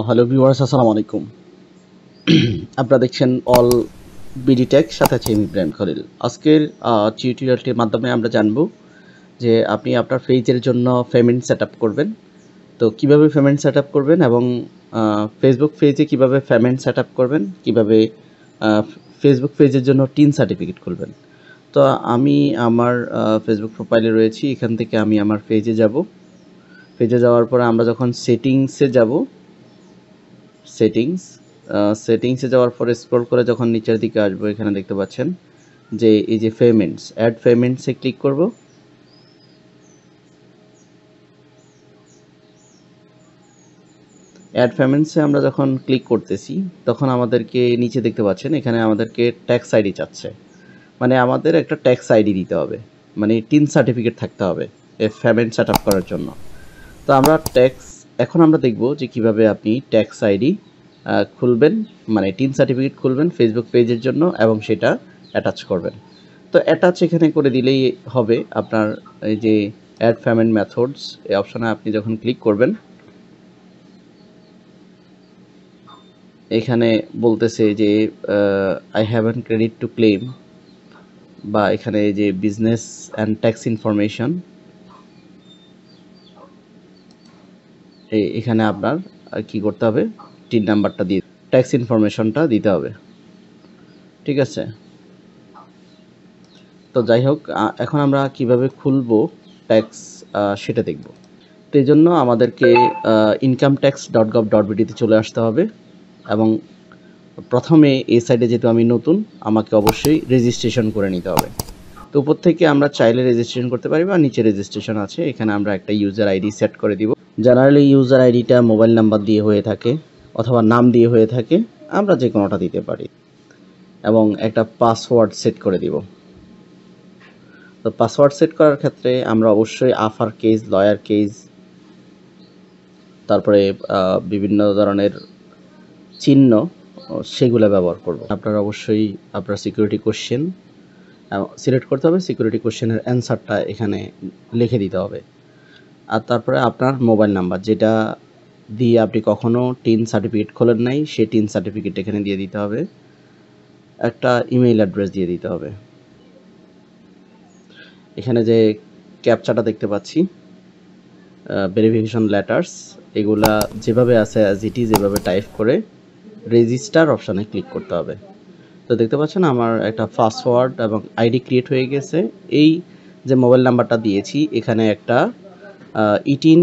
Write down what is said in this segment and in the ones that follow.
Hello viewers, আসসালামু আলাইকুম। আপনারা দেখছেন অল বিডি টেক, সাথে আছে আমি ইব্রাহিম খলিল। আজকের টিউটোরিয়ালটির মাধ্যমে আমরা জানব যে আপনি আপনার পেজের জন্য পেমেন্ট সেটআপ করবেন। তো কিভাবে পেমেন্ট সেটআপ করবেন এবং ফেসবুক পেজে কিভাবে পেমেন্ট সেটআপ করবেন, কিভাবে ফেসবুক পেজের জন্য টিন সার্টিফিকেট খুলবেন। তো আমি আমার ফেসবুক প্রোফাইলে রয়েছি। এখান থেকে আমি আমার পেজে যাব। পেজে যাওয়ার পরে আমরা যখন সেটিংসে যাব, সেটিংসে যাওয়ার পরে স্ক্রল করে যখন নিচের দিকে আসবো, এখানে দেখতে পাচ্ছেন যে এই যে পেমেন্টস, অ্যাড পেমেন্টসে ক্লিক করব। অ্যাড পেমেন্টসে আমরা যখন ক্লিক করতেছি, তখন আমাদেরকে নিচে দেখতে পাচ্ছেন এখানে আমাদেরকে ট্যাক্স আইডি চাচ্ছে। মানে আমাদের একটা ট্যাক্স আইডি দিতে হবে, মানে টিন সার্টিফিকেট থাকতে হবে এই পেমেন্ট সেট আপ করার জন্য। তো আমরা এখন আমরা দেখব যে কিভাবে আপনি ট্যাক্স আইডি খুলবেন, মানে টিন সার্টিফিকেট খুলবেন ফেসবুক পেজের জন্য এবং সেটা অ্যাটাচ করবেন। তো অ্যাটাচ এখানে করে দিলেই হবে। আপনার এই যে অ্যাড পেমেন্ট মেথডস, এই অপশনে আপনি যখন ক্লিক করবেন, এখানে বলতেছে যে I have an credit to claim, বা এখানে যে বিজনেস অ্যান্ড ট্যাক্স ইনফরমেশন, এখানে আপনার কি করতে হবে, টিন নাম্বারটা দিয়ে ট্যাক্স ইনফরমেশনটা দিতে হবে। ঠিক আছে। তো যাই হোক, এখন আমরা কিভাবে খুলবো ট্যাক্স সেটা দেখব। তো এই জন্য আমাদেরকে incometax.gov.bd-তে চলে আসতে হবে এবং প্রথমে এই সাইডে যেহেতু আমি নতুন, আমাকে অবশ্যই রেজিস্ট্রেশন করে নিতে হবে। তো উপর থেকে আমরা চাইলে রেজিস্ট্রেশন করতে পারি বা নিচে রেজিস্ট্রেশন আছে, এখানে আমরা একটা ইউজার আইডি সেট করে দিব। জেনারেলি ইউজার আইডিটা মোবাইল নাম্বার দিয়ে হয়ে থাকে অথবা নাম দিয়ে হয়ে থাকে, আমরা যে কোনোটা দিতে পারি এবং একটা পাসওয়ার্ড সেট করে দিব। তো পাসওয়ার্ড সেট করার ক্ষেত্রে আমরা অবশ্যই আফার কেস, লয়ার কেস, তারপরে বিভিন্ন ধরনের চিহ্ন, সেগুলো ব্যবহার করব। আপনারা অবশ্যই আপনার সিকিউরিটি কোশ্চেন সিলেক্ট করতে হবে। সিকিউরিটি কোশ্চেনের অ্যান্সারটা এখানে লিখে দিতে হবে। আর তারপরে আপনার মোবাইল নাম্বার, যেটা দিয়ে আপনি কখনো টিন সার্টিফিকেট খোলেন নাই, সেই টিন সার্টিফিকেট এখানে দিয়ে দিতে হবে। একটা ইমেইল অ্যাড্রেস দিয়ে দিতে হবে। এখানে যে ক্যাপচাটা দেখতে পাচ্ছি, ভেরিফিকেশন লেটার্স, এগুলা যেভাবে আছে অ্যাজ ইট ইজ এভাবে টাইপ করে রেজিস্টার অপশানে ক্লিক করতে হবে। তো দেখতে পাচ্ছেন আমার একটা পাসওয়ার্ড এবং আইডি ক্রিয়েট হয়ে গেছে। এই যে মোবাইল নাম্বারটা দিয়েছি, এখানে একটা ইটিন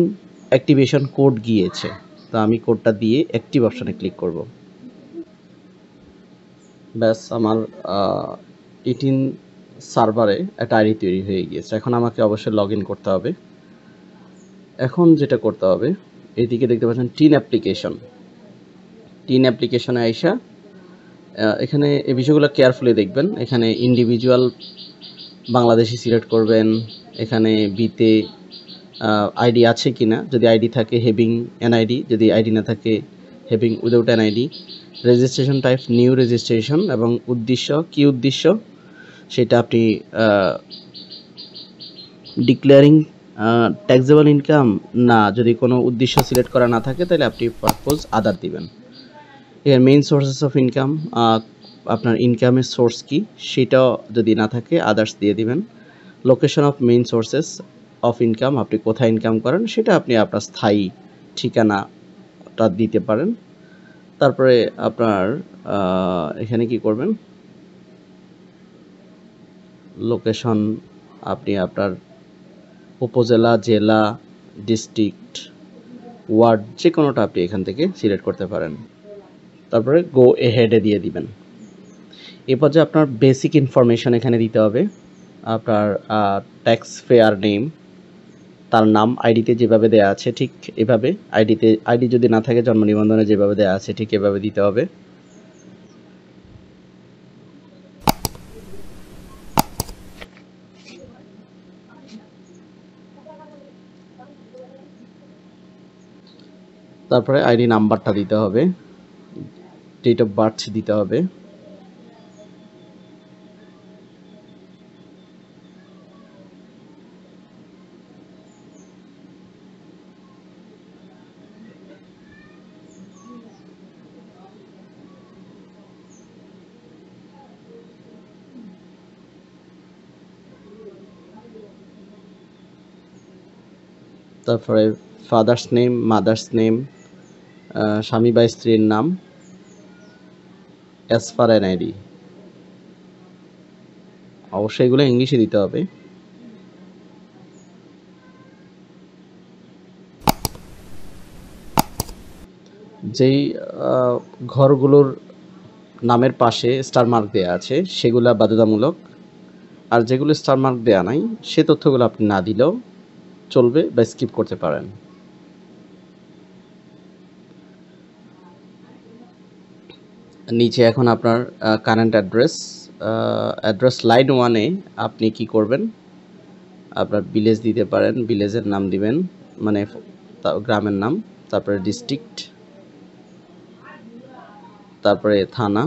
অ্যাক্টিভেশন কোড গিয়েছে। তো আমি কোডটা দিয়ে অ্যাক্টিভ অপশানে ক্লিক করব। ব্যাস, আমার ইটিন সার্ভারে একটা আইডি তৈরি হয়ে গিয়েছে। এখন আমাকে অবশ্যই লগ ইন করতে হবে। এখন যেটা করতে হবে, এইদিকে দেখতে পাচ্ছেন টিন অ্যাপ্লিকেশনে আইসা এখানে এই বিষয়গুলো কেয়ারফুলি দেখবেন। এখানে ইন্ডিভিজুয়াল বাংলাদেশি সিলেক্ট করবেন। এখানে বিতে আইডি আছে কি না, যদি আইডি থাকে হ্যাভিং এনআইডি, যদি আইডি না থাকে having without NID. Registration type new registration, এবং উদ্দেশ্য কি উদ্দেশ্য সেটা আপনি ডিক্লেয়ারিং ট্যাক্সেবল ইনকাম, না যদি কোনো উদ্দেশ্য সিলেক্ট করা না থাকে তাহলে আপনি পারপোজ আদার দিবেন। এর মেইন সোর্সেস অফ ইনকাম, আপনার ইনকামের সোর্স কি সেটাও যদি না থাকে আদার্স দিয়ে দিবেন। Location of main sources of income, আপনি কোথায় ইনকাম করেন সেটা আপনি আপনার স্থায়ী ঠিকানাটা দিতে পারেন। তারপরে আপনার এখানে কি করবেন, লোকেশন আপনি আপনার উপজেলা, জেলা, ডিস্ট্রিক্ট, ওয়ার্ড যে কোনোটা আপনি এখান থেকে সিলেক্ট করতে পারেন। তারপরে গো এহেডে দিয়ে দিবেন। এরপর যে আপনার বেসিক ইনফরমেশন এখানে দিতে হবে। আপনার ট্যাক্স পেয়ার নেম, তার নাম আইডিতে যেভাবে দেওয়া আছে ঠিক এভাবে, আইডি যদি না থাকে জন্ম নিবন্ধনে যেভাবে দেওয়া আছে ঠিক এভাবে দিতে হবে। তারপরে আইডি নাম্বারটা দিতে হবে, ডেট অফ বার্থ দিতে হবে। তারপরে ফাদার্স নেম, মাদার্স নেম, স্বামী বা স্ত্রীর নাম, অ্যাজ পার এনআইডি। অবশ্যই এগুলো ইংলিশে দিতে হবে। যেই ঘরগুলোর নামের পাশে স্টার মার্ক দেওয়া আছে সেগুলা বাধ্যতামূলক, আর যেগুলো স্টার মার্ক দেওয়া নাই সে তথ্যগুলো আপনি না দিলেও চলবে বা স্কিপ করতে পারেন। নিচে এখন আপনার কারেন্ট অ্যাড্রেস লাইন 1-এ আপনি কি করবেন, আপনার ভিলেজ দিতে পারেন, ভিলেজের নাম দিবেন, মানে গ্রামের নাম, তারপরে ডিস্ট্রিক্ট, তারপরে থানা,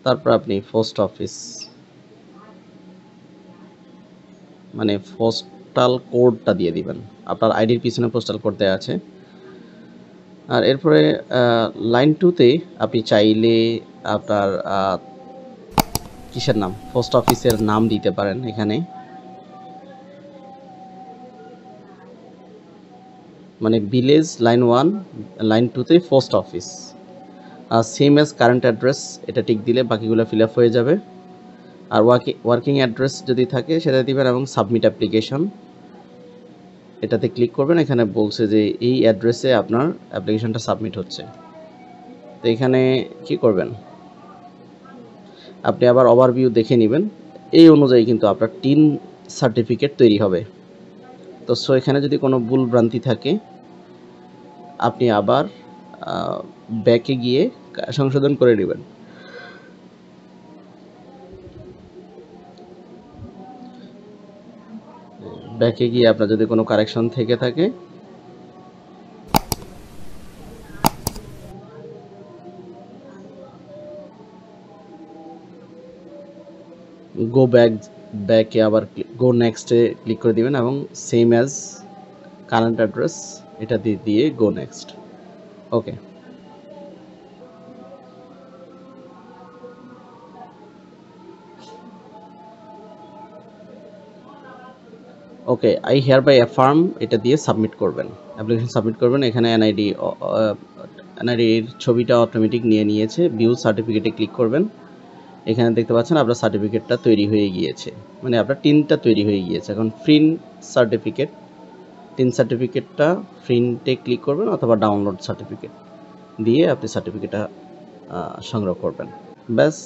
তারপর আপনি পোস্ট অফিস মানে পোস্টাল কোডটা দিয়ে দিবেন। আপনার আইডির পিছনে পোস্টাল কোড দেওয়া আছে। আর এরপরে লাইন 2-তে আপনি চাইলে আপনার কিসের নাম, পোস্ট অফিসের নাম দিতে পারেন এখানে, মানে ভিলেজ লাইন 1, লাইন 2-তে post office, same as current address এটা টিক দিলে বাকিগুলো ফিল আপ হয়ে যাবে। আর ওয়ার্কিং অ্যাড্রেস যদি থাকে সেটা দিবেন এবং সাবমিট অ্যাপ্লিকেশন এটাতে ক্লিক করবেন। এখানে বলছে যে এই অ্যাড্রেসে আপনার অ্যাপ্লিকেশনটা সাবমিট হচ্ছে। তো এখানে কি করবেন, আপনি আবার ওভারভিউ দেখে নেবেন, এই অনুযায়ী কিন্তু আপনার টিন সার্টিফিকেট তৈরি হবে। তো সো এখানে যদি কোনো ভুল ভ্রান্তি থাকে আপনি আবার ব্যাকে গিয়ে সংশোধন করে নেবেন। ব্যাকে গিয়ে আপনার যদি কোনো কারেকশন থেকে থাকে গো ব্যাকে আবার গো নেক্সটে ক্লিক করে দিবেন এবং সেম অ্যাজ কারেন্ট অ্যাড্রেস এটা দিয়ে go next. Okay, okay I hereby affirm এটা দিয়ে সাবমিট করবেন, অ্যাপ্লিকেশন সাবমিট করবেন। এখানে এনআইডির ছবিটা অটোমেটিক নিয়ে নিয়েছে। ভিউ সার্টিফিকেটে ক্লিক করবেন। এখানে দেখতে পাচ্ছেন আপনার সার্টিফিকেটটা তৈরি হয়ে গিয়েছে, মানে আপনার টিনটা তৈরি হয়ে গিয়েছে। এখন প্রিন্ট সার্টিফিকেটটা প্রিন্টে ক্লিক করবেন অথবা ডাউনলোড সার্টিফিকেট দিয়ে আপনি সার্টিফিকেটটা সংগ্রহ করবেন। ব্যাস,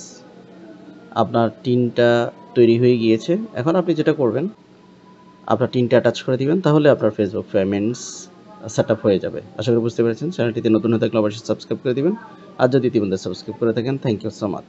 আপনার টিনটা তৈরি হয়ে গিয়েছে। এখন আপনি যেটা করবেন, আপনার টিনটা অ্যাটাচ করে দিবেন, তাহলে আপনার ফেসবুক পেমেন্টস সেট আপ হয়ে যাবে। আশা করি বুঝতে পেরেছেন। চ্যানেলটিতে নতুন হয়ে থাকলে অবশ্যই সাবস্ক্রাইব করে দিবেন, আর যদি ইতিমধ্যে সাবস্ক্রাইব করে থাকেন থ্যাংক ইউ সো মাচ।